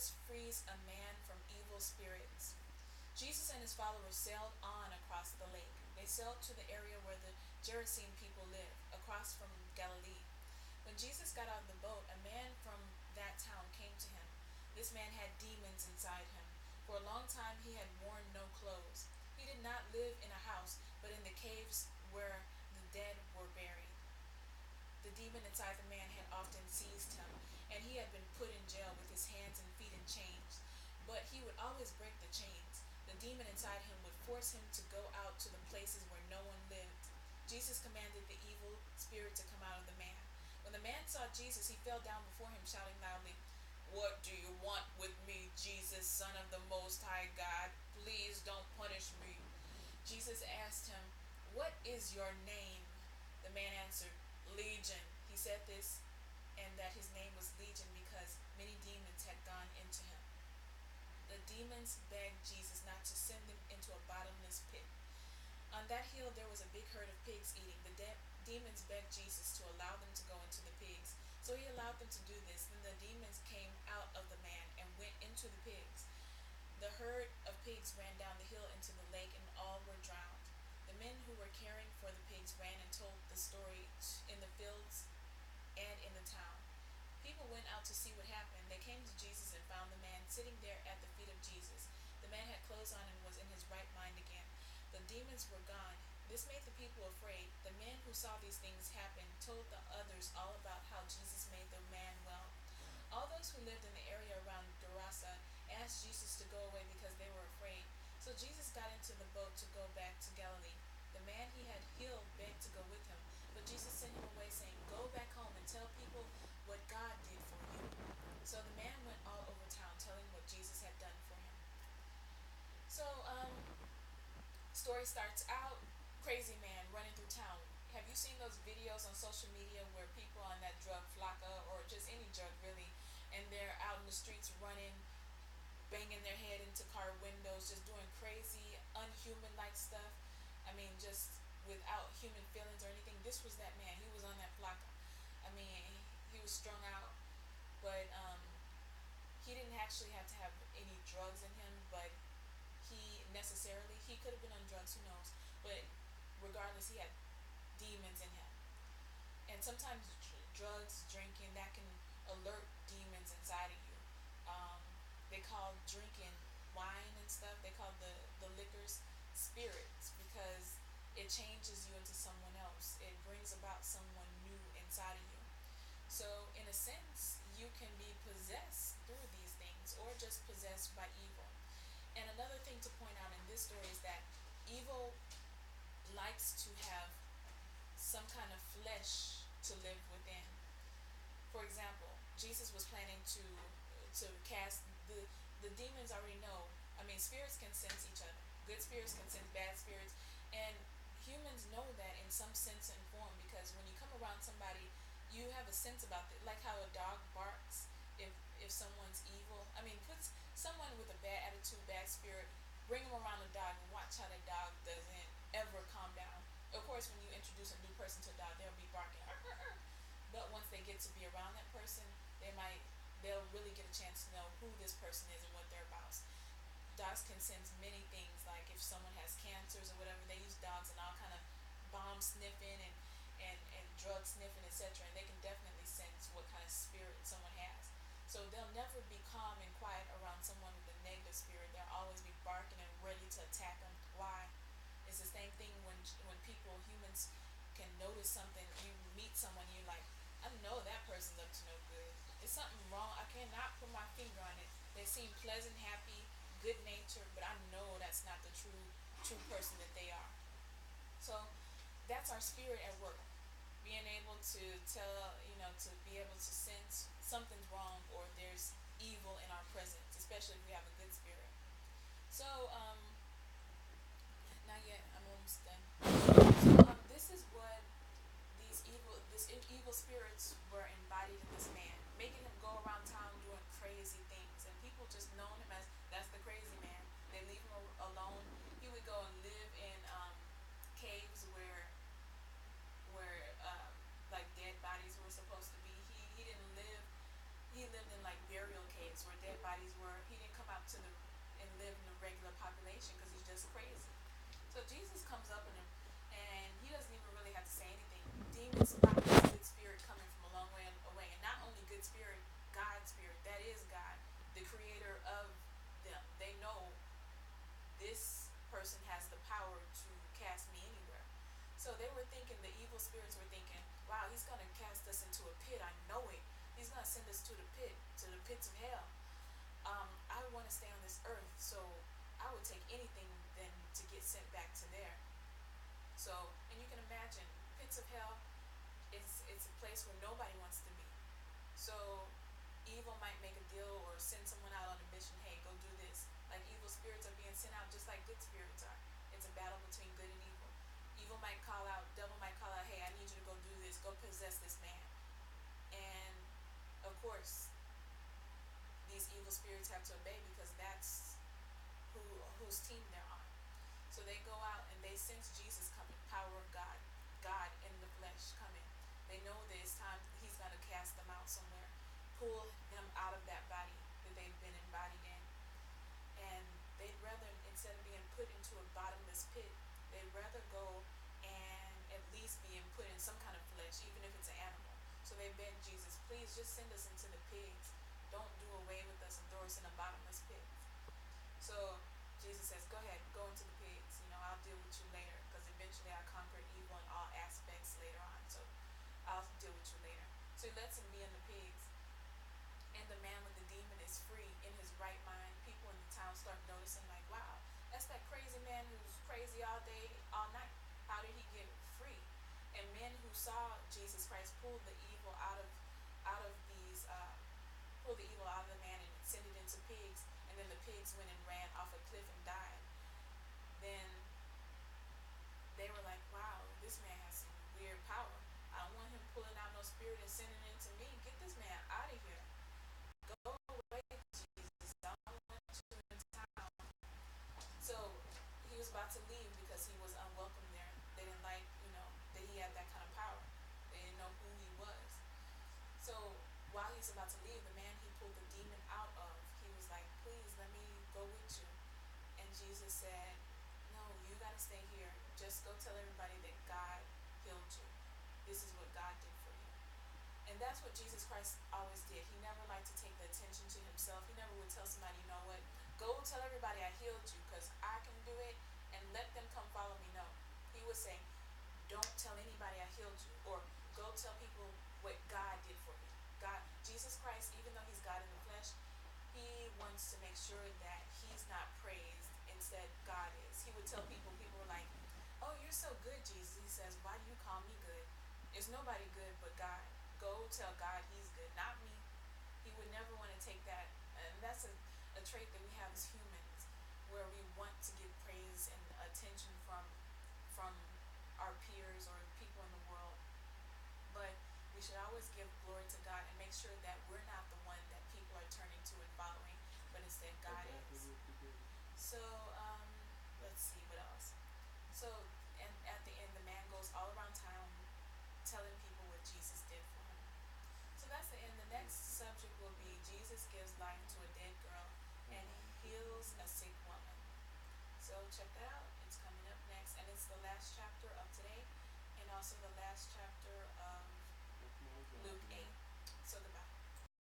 Jesus frees a man from evil spirits. Jesus and his followers sailed on across the lake. They sailed to the area where the Gerasene people live, across from Galilee. When Jesus got out of the boat, a man from that town came to him. This man had demons inside him. For a long time he had worn no clothes. He did not live in a house, but in the caves where the dead were buried. The demon inside the man had often seized him, and he had been put in jail with his hands and feet in chains. But he would always break the chains. The demon inside him would force him to go out to the places where no one lived. Jesus commanded the evil spirit to come out of the man. When the man saw Jesus, he fell down before him, shouting loudly, "What do you want with me, Jesus, Son of the Most High God? Please don't punish me." Jesus asked him, "What is your name?" The man answered, "Legion." He said this and that his name was Legion because many demons had gone into him. The demons begged Jesus not to send them into a bottomless pit. On that hill there was a big herd of pigs eating. The demons begged Jesus to allow them to go into the pigs. So he allowed them to do this. Then the demons came out of the man and went into the pigs. The herd of pigs ran down the hill into the lake, and all were drowned. The men who were caring for the pigs ran and told the story in the fields and in the town. People went out to see what happened. They came to Jesus and found the man sitting there at the feet of Jesus. The man had clothes on and was in his right mind again. The demons were gone. This made the people afraid. The men who saw these things happen told the others all about how Jesus made the man well. All those who lived in the area around Gerasa asked Jesus to go away because they were afraid. So Jesus got into the boat to go back to Galilee. The man he had healed begged to go with him, but Jesus sent him away, saying, "Go back home and tell people what God did for you." So the man went all over town telling what Jesus had done for him. So, story starts out, crazy man running through town. Have you seen those videos on social media where people on that drug Flocka or just any drug really, and they're out in the streets running, banging their head into car windows, just doing crazy, unhuman like stuff? I mean, just without human feelings or anything. This was that man. He was on that Flocka. I mean, he was strung out, but he didn't actually have to have any drugs in him, but he could have been on drugs, who knows? But regardless, he had demons in him. And sometimes drugs, drinking, that can alert demons inside of you. Um, they call drinking wine and stuff. They call the liquors spirits because it changes you into someone else. It brings about someone new inside of you. So, in a sense, you can be possessed through these things or just possessed by evil. And another thing to point out in this story is that evil likes to have some kind of flesh to live within. For example, Jesus was planning to cast the demons already know. I mean, spirits can sense each other. Good spirits can sense bad spirits, and humans know that in some sense and form because when you come around somebody, you have a sense about it. Like how a dog barks if someone's evil. I mean, puts someone with a bad attitude, bad spirit, bring them around the dog and watch how the dog doesn't ever calm down. Of course, when you introduce a new person to a dog, they'll be barking. "Arr, arr, arr." But once they get to be around that person, they'll really get a chance to know who this person is and what they're about. Dogs can sense many things, like if someone has cancers or whatever, they use dogs and all kind of bomb sniffing and drug sniffing, etc. And they can definitely sense what kind of spirit someone has. So they'll never be calm and quiet around someone with a negative spirit. They'll always be barking and ready to attack them. Why? It's the same thing when people, humans, can notice something. You meet someone, you're like, "I know that person's up to no good. It's something wrong. I cannot put my finger on it. They seem pleasant, happy, good natured, but I know that's not the true person that they are." So that's our spirit at work. Being able to tell, to be able to sense something's wrong or there's evil in our presence, especially if we have a good spirit. So, not yet. I'm almost done. So, this is what evil spirits were embodied in this man, making him go around town doing crazy things, and people just known him as that's the crazy man. They leave him alone. He would go and live in caves where like dead bodies were supposed to be. He didn't live. He lived in like burial caves where dead bodies live in the regular population because he's just crazy. So Jesus comes up in him, and he doesn't even really have to say anything. Demons spot this good spirit coming from a long way away, and not only good spirit, God's spirit. That is God, the creator of them. They know this person has the power to cast me anywhere. So they were thinking, the evil spirits were thinking, wow, he's going to cast us into a pit. I know it. He's going to send us to the pit, to the pits of hell. I want to stay on this earth, so I would take anything then to get sent back to there. So, and you can imagine, pits of hell, it's a place where nobody wants to be. So evil might make a deal or send someone out on a mission. Hey, go do this. Like evil spirits are being sent out just like good spirits are. It's a battle between good and evil. Evil might call out, devil might call out, hey, I need you to go do this, go possess this man. And of course, these evil spirits have to obey because that's who whose team they're on. So they go out and they sense Jesus coming, power of God, God in the flesh coming. They know that it's time he's gonna cast them out somewhere, pull them out of that body that they've been embodied in. And they'd rather, instead of being put into a bottomless pit, they'd rather go and at least being put in some kind of flesh, even if it's an animal. So they begged Jesus, please just send us into the pigs. Don't do away with us and throw us in a bottomless pit. So Jesus says, go ahead, go into the pigs. I'll deal with you later because eventually I conquered evil in all aspects later on. So I'll deal with you later. So he lets him be in the pigs. And the man with the demon is free in his right mind. People in the town start noticing, like, wow, that's that crazy man who's crazy all day, all night. How did he get free? And men who saw Jesus Christ pull the evil out of these, pull the evil out of the man and send it into pigs, and then the pigs went and ran off a cliff and died. Then they were like, wow, this man has some weird power. I don't want him pulling out no spirit and sending it into me. Get this man out of here. Go away, Jesus. I don't want you in town. So he was about to leave because he was unwelcome there. They didn't like, that he had that kind of power. They didn't know who he was. So while he's about to leave, the man he pulled the demon out of, he was like, please let me go with you. And Jesus said, no, you gotta stay here. Just go tell everybody that God healed you. This is what God did for you. And that's what Jesus Christ always did. He never liked to take the attention to himself. He never would tell somebody, you know what, go tell everybody I healed you because I can do it and let them come follow me. No. He would say, don't tell anybody I healed you, or go tell people what God did for you. God, Jesus Christ, even though he's God in the flesh, he wants to make sure that he's not praised. Instead, God is. He would tell people were like, oh, you're so good, Jesus. He says, why do you call me good? There's nobody good but God. Go tell God he's good, not me. He would never want to take that. And that's a trait that we have as humans, where we want to get praise and attention from our peers or people in the world. But we should always give glory to God and make sure that we're not the one that people are turning to and following, but instead God is. So, let's see what else. So, and at the end, the man goes all around town telling people what Jesus did for him. So that's the end. The next subject will be Jesus gives life to a dead girl and heals a sick woman. So check that out. It's coming up next, and it's the last chapter of today, and also the last chapter of Luke 8.